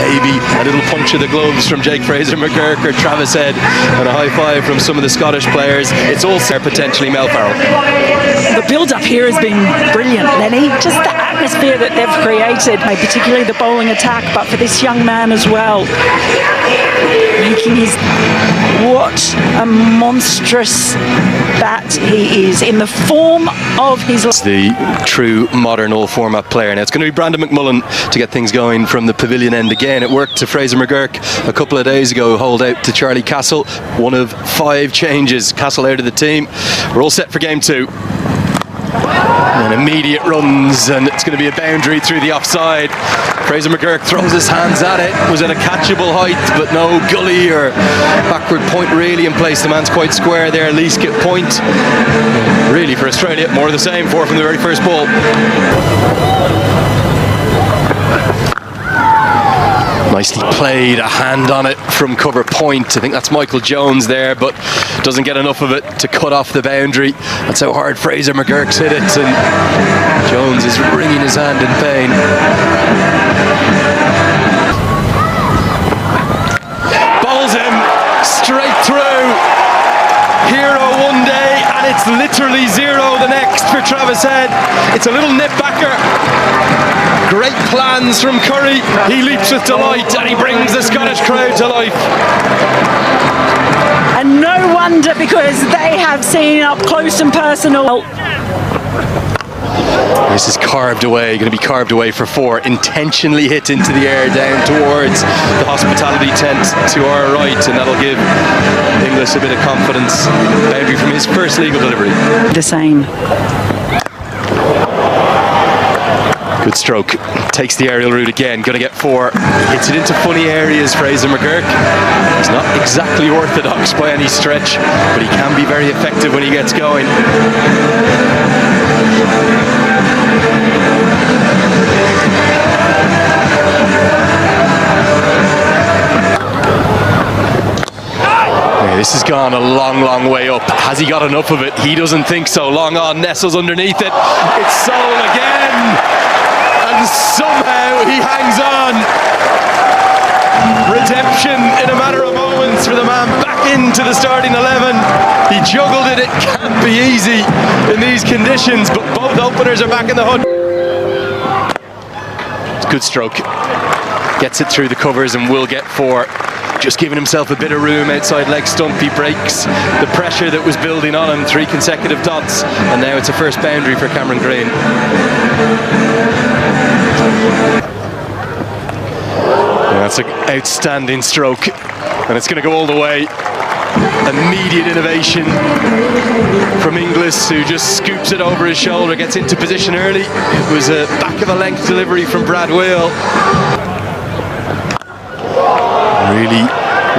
maybe a little punch of the gloves from Jake Fraser-McGurk or Travis Head, and a high five from some of the Scottish players. It's also potentially Mel Farrell. The build-up here has been brilliant, Lenny. Just the atmosphere that they've created, particularly the bowling attack, but for this young man as well. Making his... What a monstrous bat he is in the form of his... The true modern all-format player. Now it's going to be Brandon McMullen to get things going from the pavilion end again. It worked to Fraser-McGurk a couple of days ago, hold out to Charlie Castle. One of 5 changes. Castle out of the team. We're all set for game 2. And immediate runs, and it's going to be a boundary through the offside. Fraser-McGurk throws his hands at it. Was at a catchable height, but no gully or backward point really in place. The man's quite square there. Least get point. Really for Australia, more of the same. 4 from the very first ball. Nicely played, a hand on it from cover point. I think that's Michael Jones there, but doesn't get enough of it to cut off the boundary. That's how hard Fraser-McGurk's hit it, and Jones is wringing his hand in pain. Bowls him straight through. Hero one day, and it's literally 0 the next for Travis Head. It's a little nip backer. Great plans from Curry. He leaps with delight and he brings the Scottish crowd to life. And no wonder, because they have seen up close and personal. This is carved away, going to be carved away for 4. Intentionally hit into the air down towards the hospitality tent to our right, and that'll give Inglis a bit of confidence. Boundary from his first legal delivery. The same. Good stroke. Takes the aerial route again. Going to get 4. Hits it into funny areas, Fraser-McGurk. He's not exactly orthodox by any stretch, but he can be very effective when he gets going. This has gone a long, long way up. Has he got enough of it? He doesn't think so. Long on, nestles underneath it. It's Soul again. And somehow he hangs on. Redemption in a matter of moments for the man back into the starting 11. He juggled it. It can't be easy in these conditions, but both openers are back in the hunt. It's a good stroke. Gets it through the covers and will get 4. Just giving himself a bit of room outside leg stump. He breaks the pressure that was building on him. 3 consecutive dots, and now it's a first boundary for Cameron Green. Yeah, that's an outstanding stroke, and it's going to go all the way. Immediate innovation from Inglis, who just scoops it over his shoulder, gets into position early. It was a back of a length delivery from Brad Whale. Really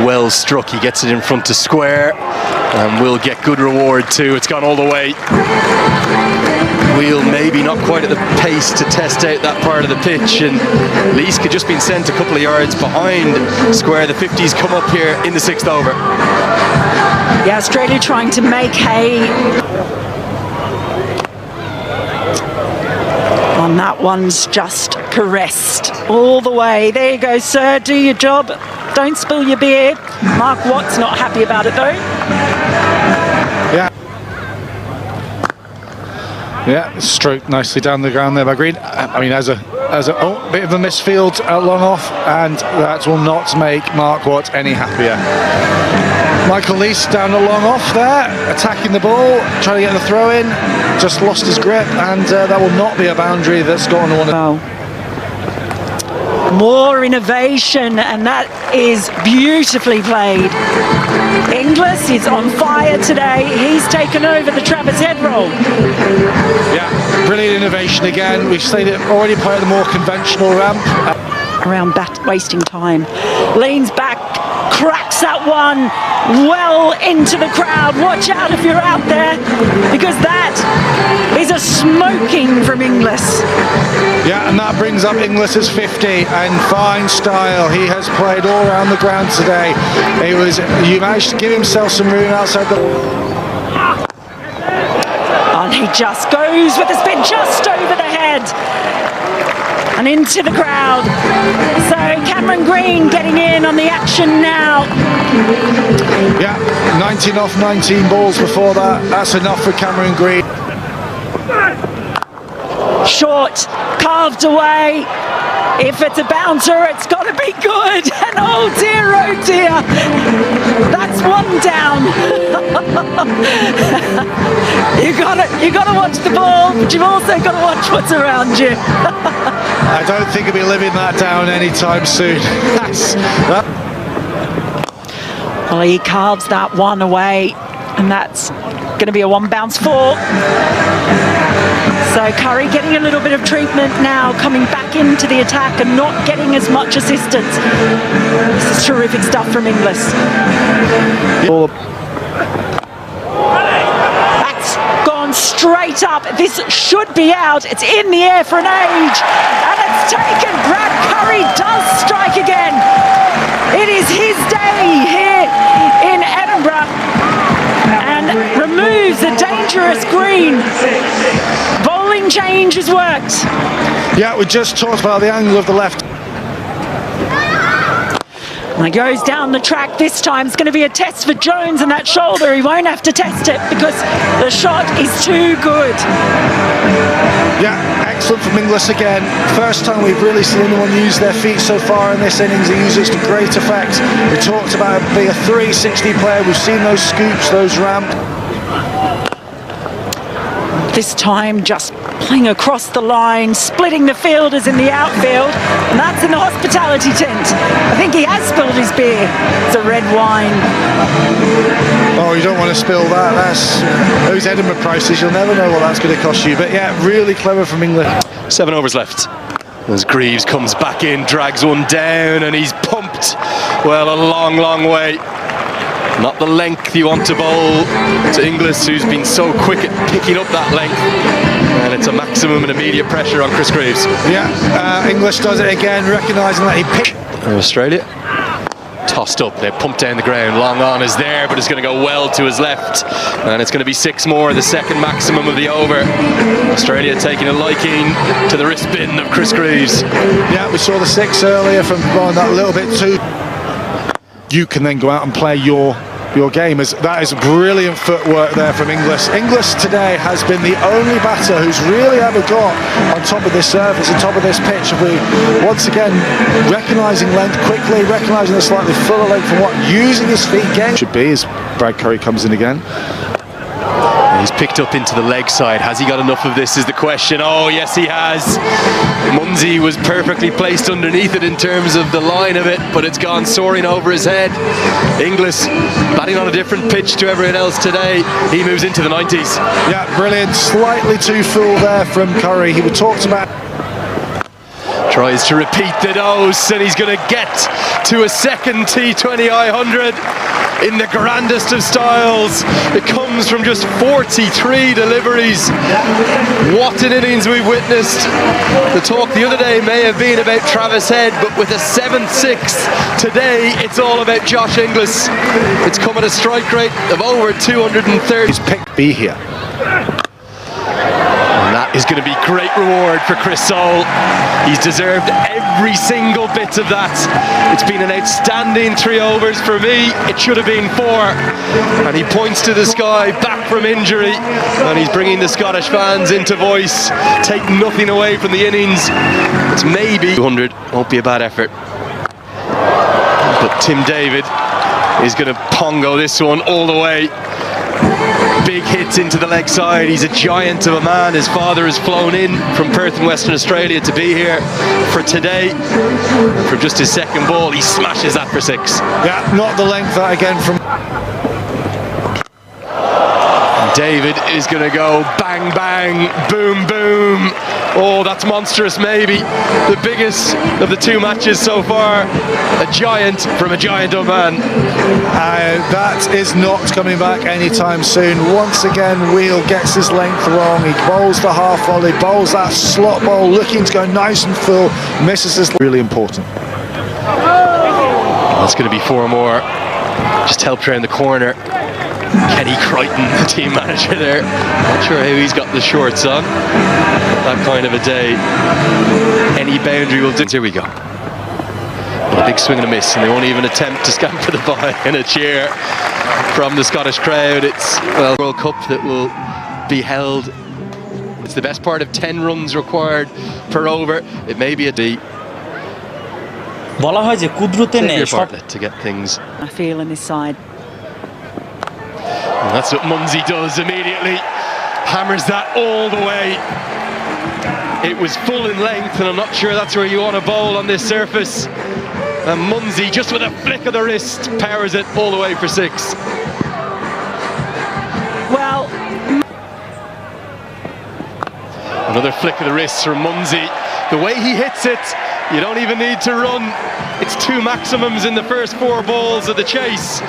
well struck. He gets it in front to square and will get good reward too. It's gone all the way. Wheel maybe not quite at the pace to test out that part of the pitch, and Leask had just been sent a couple of yards behind square. The 50s come up here in the 6th over. Yeah, Australia trying to make hay. And that one's just caressed all the way. There you go, sir. Do your job. Don't spill your beer. Mark Watt's not happy about it, though. Yeah, stroked nicely down the ground there by Green. I mean, as a bit of a misfield out long off, and that will not make Mark Watt any happier. Michael Leask down a long off there, attacking the ball, trying to get the throw in, just lost his grip, and that will not be a boundary that Scotland want to. Wow. More innovation, and that is beautifully played. Inglis is on fire today. He's taken over the Travis Head role. Yeah, brilliant innovation again. We've seen it already play at the more conventional ramp. Around wasting time. Leans back, cracks that one well into the crowd. Watch out if you're out there, because that is a smoking from Inglis. Yeah, and that brings up Inglis's 50 in fine style. He has played all around the ground today. You managed to give himself some room outside the... And he just goes with the spin just over the head and into the crowd. So Cameron Green the action now. Yeah, 19 off 19 balls before that. That's enough for Cameron Green. Short, carved away. If it's a bouncer, it's got to be good. And oh dear, that's one down. you gotta watch the ball, but you've also got to watch what's around you. I don't think he'll be living that down anytime soon. Well, he carves that one away, and that's going to be a one bounce four. So Curry getting a little bit of treatment now, coming back into the attack and not getting as much assistance. This is terrific stuff from Inglis. That's gone straight up. This should be out. It's in the air for an age, and it's taken. Brad Curry does strike again. It is his day here in Edinburgh, and removes a dangerous green. Bowling change has worked. Yeah, we just talked about the angle of the left. And he goes down the track this time. It's going to be a test for Jones and that shoulder. He won't have to test it because the shot is too good. Yeah, excellent from Inglis again. First time we've really seen anyone use their feet so far in this innings. They use it to great effect. We talked about it being a 360 player. We've seen those scoops, those ramps. This time just playing across the line, splitting the fielders in the outfield, and that's in the hospitality tent. I think he has spilled his beer. It's a red wine. Oh, you don't want to spill that. That's those Edinburgh prices. You'll never know what that's going to cost you. But yeah, really clever from England. 7 overs left. As Greaves comes back in, drags one down, and he's pumped. Well, a long way. Not the length you want to bowl to Inglis, who's been so quick at picking up that length. And it's a maximum and immediate pressure on Chris Greaves. Yeah, Inglis does it again, recognising that he picked. Australia tossed up, they pumped down the ground. Long on is there, but it's going to go well to his left. And it's going to be 6 more, the second maximum of the over. Australia taking a liking to the wrist spin of Chris Greaves. Yeah, we saw the 6 earlier from going that little bit too. You can then go out and play your game. That is brilliant footwork there from Inglis. Inglis today has been the only batter who's really ever got on top of this surface, on top of this pitch. We once again recognising length quickly, recognising a slightly fuller length from what using his feet again should be as Brad Curry comes in again. He's picked up into the leg side. Has he got enough of this is the question. Oh yes he has. Munsey was perfectly placed underneath it in terms of the line of it, but it's gone soaring over his head. Inglis batting on a different pitch to everyone else today. He moves into the 90s. Yeah, brilliant. Slightly too full there from Curry. He talked about tries to repeat the dose, and he's going to get to a second T20 I100 in the grandest of styles. It comes from just 43 deliveries. What an innings we've witnessed. The talk the other day may have been about Travis Head, but with a 7-6 today, it's all about Josh Inglis. It's come at a strike rate of over 230. He's picked B here. And that is going to be great reward for Chris Soule. He's deserved every single bit of that. It's been an outstanding 3 overs for me. It should have been 4. And he points to the sky, back from injury, and he's bringing the Scottish fans into voice. Take nothing away from the innings. It's maybe 200, won't be a bad effort. But Tim David is going to pongo this one all the way. Big hits into the leg side. He's a giant of a man. His father has flown in from Perth in Western Australia to be here for today. From just his second ball, he smashes that for 6. Yeah, not the length that again from David is going to go bang bang, boom boom. Oh, that's monstrous. Maybe the biggest of the 2 matches so far. A giant from a giant of a man. That is not coming back anytime soon. Once again, Wheel gets his length wrong. He bowls the half volley, bowls that slot bowl, looking to go nice and full, misses his. Really important. That's going to be 4 more. Just helped around the corner. Kenny Crichton, the team manager there. Not sure how he's got the shorts on. That kind of a day. Any boundary will do. Here we go. Big swing and a miss, and they won't even attempt to scamper the ball in a cheer from the Scottish crowd. It's, well, World Cup that will be held. It's the best part of 10 runs required per over. It may be a D. বলা হয় যে কুদরতে নেই সব to get things. I feel in this side. And that's what Munsey does immediately. Hammers that all the way. It was full in length, and I'm not sure that's where you want to bowl on this surface. And Munsey, just with a flick of the wrist, powers it all the way for 6. Well, another flick of the wrist from Munsey. The way he hits it, you don't even need to run. It's 2 maximums in the first 4 balls of the chase.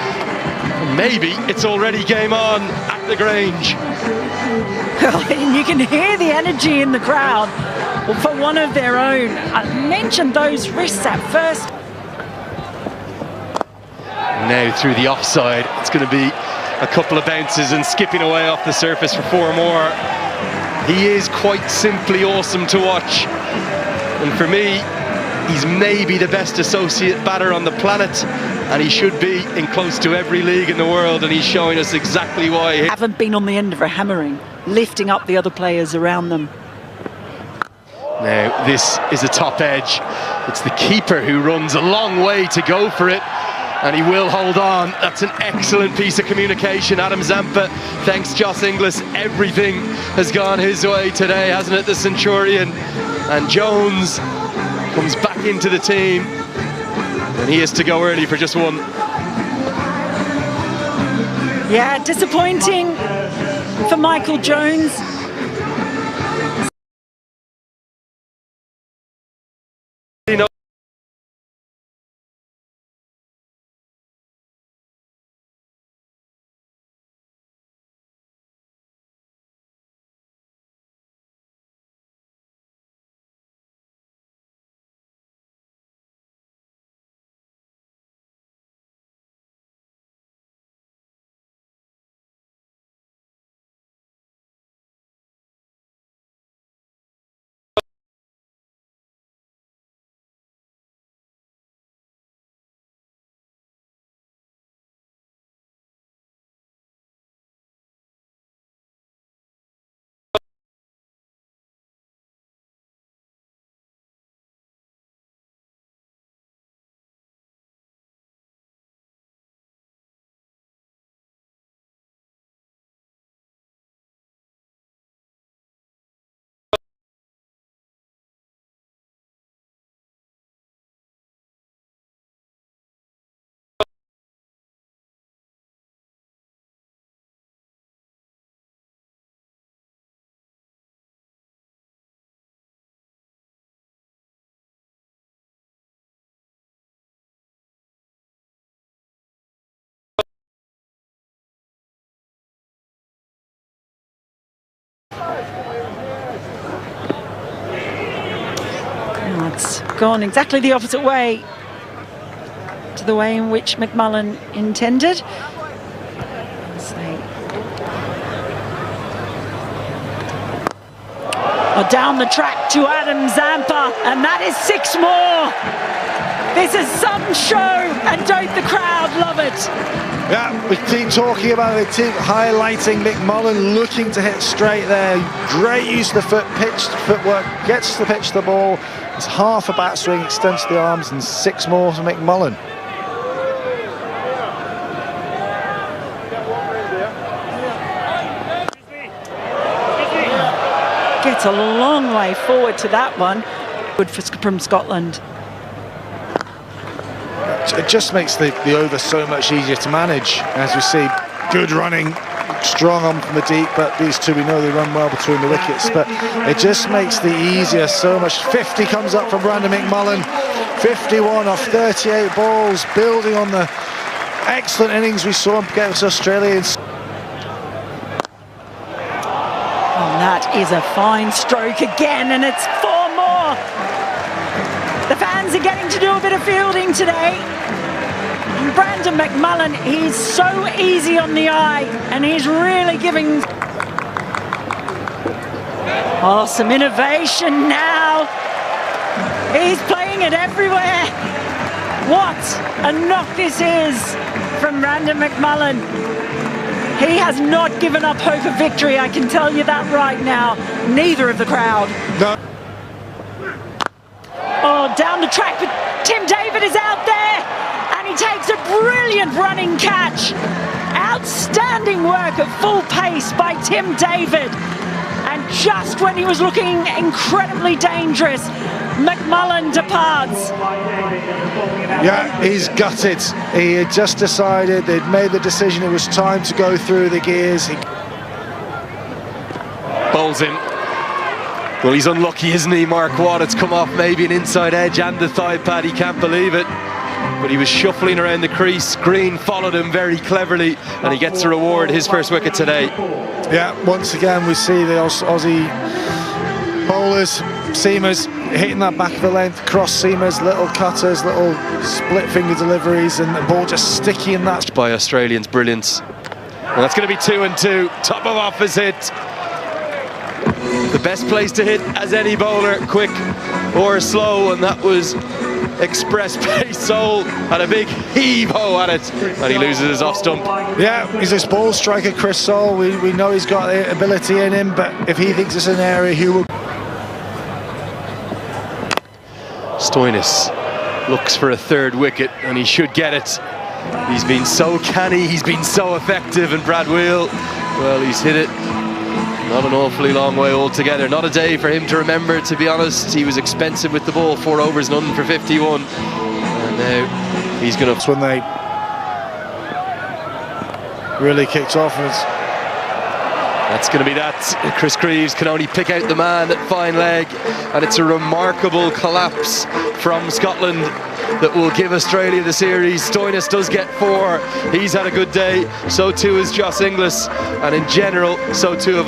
Maybe it's already game on at the Grange. and you can hear the energy in the crowd for one of their own. I mentioned those wrists at first. Now through the offside, it's going to be a couple of bounces and skipping away off the surface for 4 more. He is quite simply awesome to watch. And for me, he's maybe the best associate batter on the planet, and he should be in close to every league in the world, and he's showing us exactly why. Haven't been on the end of a hammering, lifting up the other players around them. Now, this is a top edge. It's the keeper who runs a long way to go for it, and he will hold on. That's an excellent piece of communication. Adam Zampa, thanks Joss Inglis, everything has gone his way today, hasn't it, the Centurion? And Jones comes back into the team, and he has to go early for just 1. Yeah, disappointing for Michael Jones. It's gone exactly the opposite way to the way in which McMullen intended. Down the track to Adam Zampa, and that is 6 more. This is some show, and don't the crowd love it? Yeah, we keep talking about it, keep highlighting McMullen looking to hit straight there. Great use of the footwork, gets to the pitch the ball. It's half a bat swing, extends the arms, and 6 more to McMullen. Gets a long way forward to that one. Good from Scotland. It just makes the over so much easier to manage. As we see, good running, strong on from the deep, but these two, we know they run well between the wickets, but it just makes the easier so much. 50 comes up from Brandon McMullen, 51 off 38 balls, building on the excellent innings we saw him get to Australia. That is a fine stroke again, and it's 4 more. The fans are getting to do a bit of fielding today. Brandon McMullen, he's so easy on the eye, and he's really giving... Oh, some innovation now. He's playing it everywhere. What a knock this is from Brandon McMullen. He has not given up hope of victory, I can tell you that right now. Neither of the crowd. No. Oh, down the track, but Tim David is out there, and he takes a brilliant running catch. Outstanding work at full pace by Tim David. And just when he was looking incredibly dangerous, McMullen departs. Yeah, he's gutted. He had just decided, they'd made the decision, it was time to go through the gears. Bowls in. Well, he's unlucky, isn't he, Mark Watt? It's come off maybe an inside edge and the thigh pad. He can't believe it. But he was shuffling around the crease. Green followed him very cleverly, and he gets to reward his first wicket today. Yeah, once again we see the Aussie bowlers, seamers, hitting that back of the length, cross seamers, little cutters, little split finger deliveries, and the ball just sticky in that. By Australians, brilliance. And that's going to be 2 and 2. Top of off is hit. The best place to hit as any bowler, quick or slow, and that was express pace. Soul had a big heave-ho at it, and he loses his off stump. Yeah, he's this ball striker, Chris Soul. We know he's got the ability in him, but if he thinks it's an area, he will. Stoinis looks for a third wicket, and he should get it. He's been so canny, he's been so effective, and Brad Wheel, well, he's hit it not an awfully long way altogether. Not a day for him to remember, to be honest. He was expensive with the ball, 4 overs, none for 51. And now he's going to... That's when they really kicked off. That's going to be that. Chris Creeves can only pick out the man at fine leg, and it's a remarkable collapse from Scotland that will give Australia the series. Stoinis does get 4. He's had a good day. So too is Joss Inglis, and in general, so too have